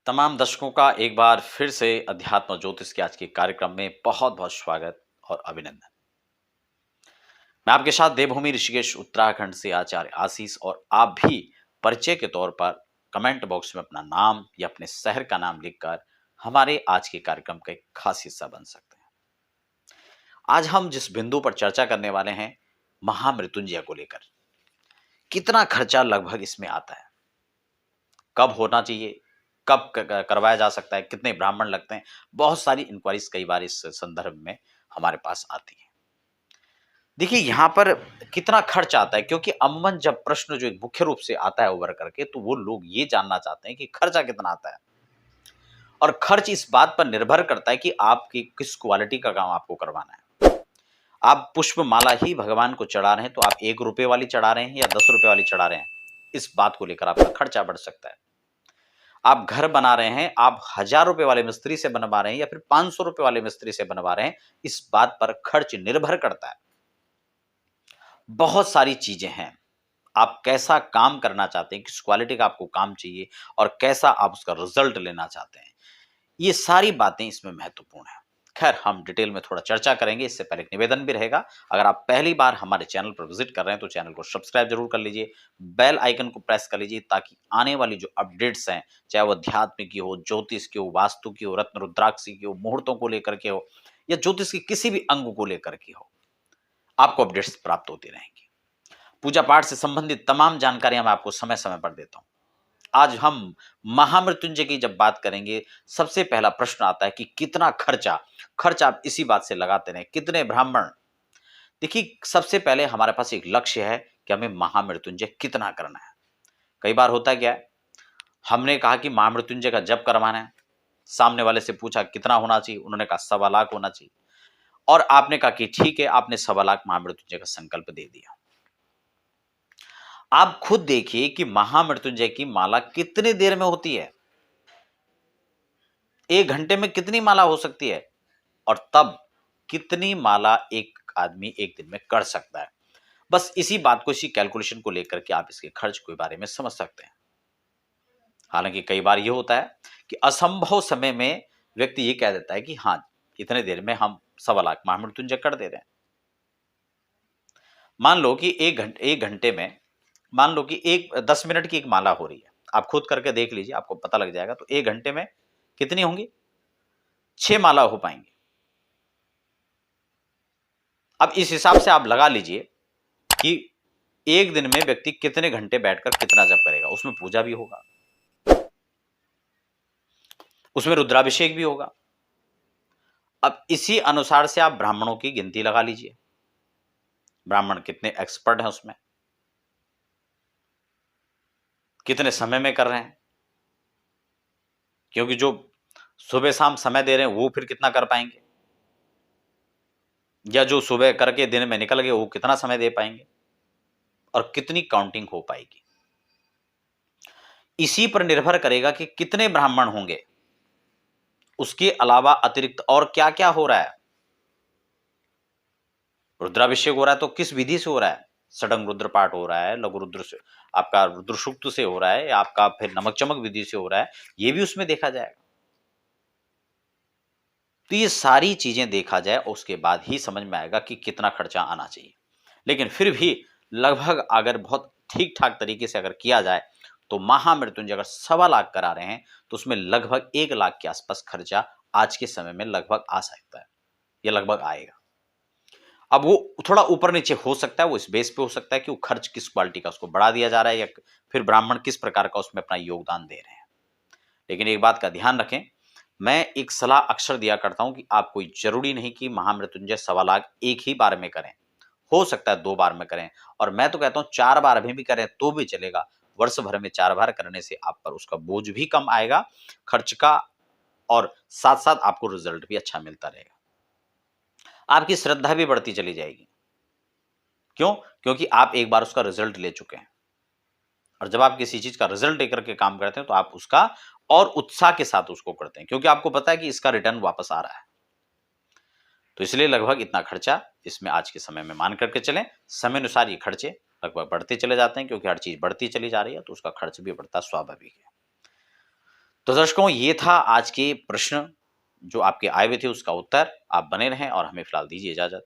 तमाम दर्शकों का एक बार फिर से अध्यात्म ज्योतिष के आज के कार्यक्रम में बहुत बहुत स्वागत और अभिनंदन। मैं आपके साथ देवभूमि ऋषिकेश उत्तराखंड से आचार्य आशीष और आप भी परिचय के तौर पर कमेंट बॉक्स में अपना नाम या अपने शहर का नाम लिखकर हमारे आज के कार्यक्रम का एक खास हिस्सा बन सकते हैं। आज हम जिस बिंदु पर चर्चा करने वाले हैं, महामृत्युंजय को लेकर कितना खर्चा लगभग इसमें आता है, कब होना चाहिए, कब करवाया जा सकता है, कितने ब्राह्मण लगते हैं। बहुत सारी इंक्वायरीज कई बार इस संदर्भ में हमारे पास आती है। देखिए यहाँ पर कितना खर्च आता है, क्योंकि अमूमन जब प्रश्न जो एक मुख्य रूप से आता है उभर करके, तो वो लोग ये जानना चाहते हैं कि खर्चा कितना आता है। और खर्च इस बात पर निर्भर करता है कि आपकी किस क्वालिटी का काम आपको करवाना है। आप पुष्प माला ही भगवान को चढ़ा रहे हैं, तो आप 1 रुपए वाली चढ़ा रहे हैं या 10 रुपए वाली चढ़ा रहे हैं, इस बात को लेकर आपका खर्चा बढ़ सकता है। आप घर बना रहे हैं, आप 1000 रुपए वाले मिस्त्री से बनवा रहे हैं या फिर 500 रुपए वाले मिस्त्री से बनवा रहे हैं, इस बात पर खर्च निर्भर करता है। बहुत सारी चीजें हैं। आप कैसा काम करना चाहते हैं, किस क्वालिटी का आपको काम चाहिए और कैसा आप उसका रिजल्ट लेना चाहते हैं, ये सारी बातें इसमें महत्वपूर्ण है। खैर, हम डिटेल में थोड़ा चर्चा करेंगे। इससे पहले एक निवेदन भी रहेगा, अगर आप पहली बार हमारे चैनल पर विजिट कर रहे हैं तो चैनल को सब्सक्राइब जरूर कर लीजिए, बेल आइकन को प्रेस कर लीजिए, ताकि आने वाली जो अपडेट्स हैं, चाहे वो अध्यात्म की हो, ज्योतिष की हो, वास्तु की हो, रत्न रुद्राक्षी की हो, मुहूर्तों को लेकर के हो या ज्योतिष की किसी भी अंग को लेकर के हो, आपको अपडेट्स प्राप्त होती रहेंगी। पूजा पाठ से संबंधित तमाम जानकारियां मैं आपको समय समय पर देता हूं। आज हम महामृत्युंजय की जब बात करेंगे, सबसे पहला प्रश्न आता है कि कितना खर्चा। खर्च आप इसी बात से लगाते रहे, कितने ब्राह्मण। देखिए, सबसे पहले हमारे पास एक लक्ष्य है कि हमें महामृत्युंजय कितना करना है। कई बार होता क्या है, हमने कहा कि महामृत्युंजय का जप करवाना है, सामने वाले से पूछा कितना होना चाहिए, उन्होंने कहा 1.25 लाख होना चाहिए, और आपने कहा कि ठीक है, आपने 1.25 लाख महामृत्युंजय का संकल्प दे दिया। आप खुद देखिए कि महामृत्युंजय की माला कितनी देर में होती है। 1 घंटे में कितनी माला हो सकती है, और तब कितनी माला एक आदमी एक दिन में कर सकता है। बस इसी बात को, इसी कैलकुलेशन को लेकर के आप इसके खर्च के बारे में समझ सकते हैं। हालांकि कई बार यह होता है कि असंभव समय में व्यक्ति ये कह देता है कि हाँ, इतने देर में हम 1.25 लाख महामृत्युंजय कर दे रहे हैं। मान लो कि 1 घंटे में, मान लो कि 10 मिनट की एक माला हो रही है, आप खुद करके देख लीजिए, आपको पता लग जाएगा। तो 1 घंटे में कितनी होंगी? 6 माला हो पाएंगी। अब इस हिसाब से आप लगा लीजिए कि एक दिन में व्यक्ति कितने घंटे बैठकर कितना जप करेगा। उसमें पूजा भी होगा, उसमें रुद्राभिषेक भी होगा। अब इसी अनुसार से आप ब्राह्मणों की गिनती लगा लीजिए, ब्राह्मण कितने एक्सपर्ट हैं उसमें, कितने समय में कर रहे हैं। क्योंकि जो सुबह शाम समय दे रहे हैं वो फिर कितना कर पाएंगे, या जो सुबह करके दिन में निकल गए वो कितना समय दे पाएंगे, और कितनी काउंटिंग हो पाएगी। इसी पर निर्भर करेगा कि कितने ब्राह्मण होंगे, उसके अलावा अतिरिक्त और क्या क्या हो रहा है। रुद्राभिषेक हो रहा है तो किस विधि से हो रहा है, सडंग रुद्र पाठ हो रहा है, लघु रुद्र से, आपका रुद्र सूक्त से हो रहा है, या आपका फिर नमक चमक विधि से हो रहा है, ये भी उसमें देखा जाएगा। तो ये सारी चीजें देखा जाए, उसके बाद ही समझ में आएगा कि कितना खर्चा आना चाहिए। लेकिन फिर भी लगभग अगर बहुत ठीक ठाक तरीके से अगर किया जाए, तो महामृत्युंजय अगर 1.25 लाख करा रहे हैं, तो उसमें लगभग 1 लाख के आसपास खर्चा आज के समय में लगभग आ सकता है, या लगभग आएगा। अब वो थोड़ा ऊपर नीचे हो सकता है, वो इस बेस पे हो सकता है कि वो खर्च किस क्वालिटी का उसको बढ़ा दिया जा रहा है, या फिर ब्राह्मण किस प्रकार का उसमें अपना योगदान दे रहे हैं। लेकिन एक बात का ध्यान रखें, मैं एक सलाह अक्सर दिया करता हूं कि आप कोई जरूरी नहीं कि महामृत्युंजय 1.25 लाख एक ही बार में करें, हो सकता है 2 बार में करें, और मैं तो कहता हूं 4 बार में भी करें तो भी चलेगा। वर्ष भर में 4 बार करने से आप पर उसका बोझ भी कम आएगा खर्च का, और साथ साथ आपको रिजल्ट भी अच्छा मिलता रहेगा। आपकी श्रद्धा भी बढ़ती चली जाएगी। क्यों? क्योंकि आप एक बार उसका रिजल्ट ले चुके हैं, और जब आप किसी चीज का रिजल्ट लेकर के काम करते हैं तो आप उसका और उत्साह के साथ उसको करते हैं, क्योंकि आपको पता है कि इसका रिटर्न वापस आ रहा है। तो इसलिए लगभग इतना खर्चा इसमें आज के समय में मान करके चलें। समय अनुसार ये खर्चे लगभग बढ़ते चले जाते हैं, क्योंकि हर चीज बढ़ती चली जा रही है, तो उसका खर्च भी बढ़ता स्वाभाविक है। तो दर्शकों, ये था आज के प्रश्न जो आपके आए हुए थे, उसका उत्तर। आप बने रहें और हमें फिलहाल दीजिए इजाज़त।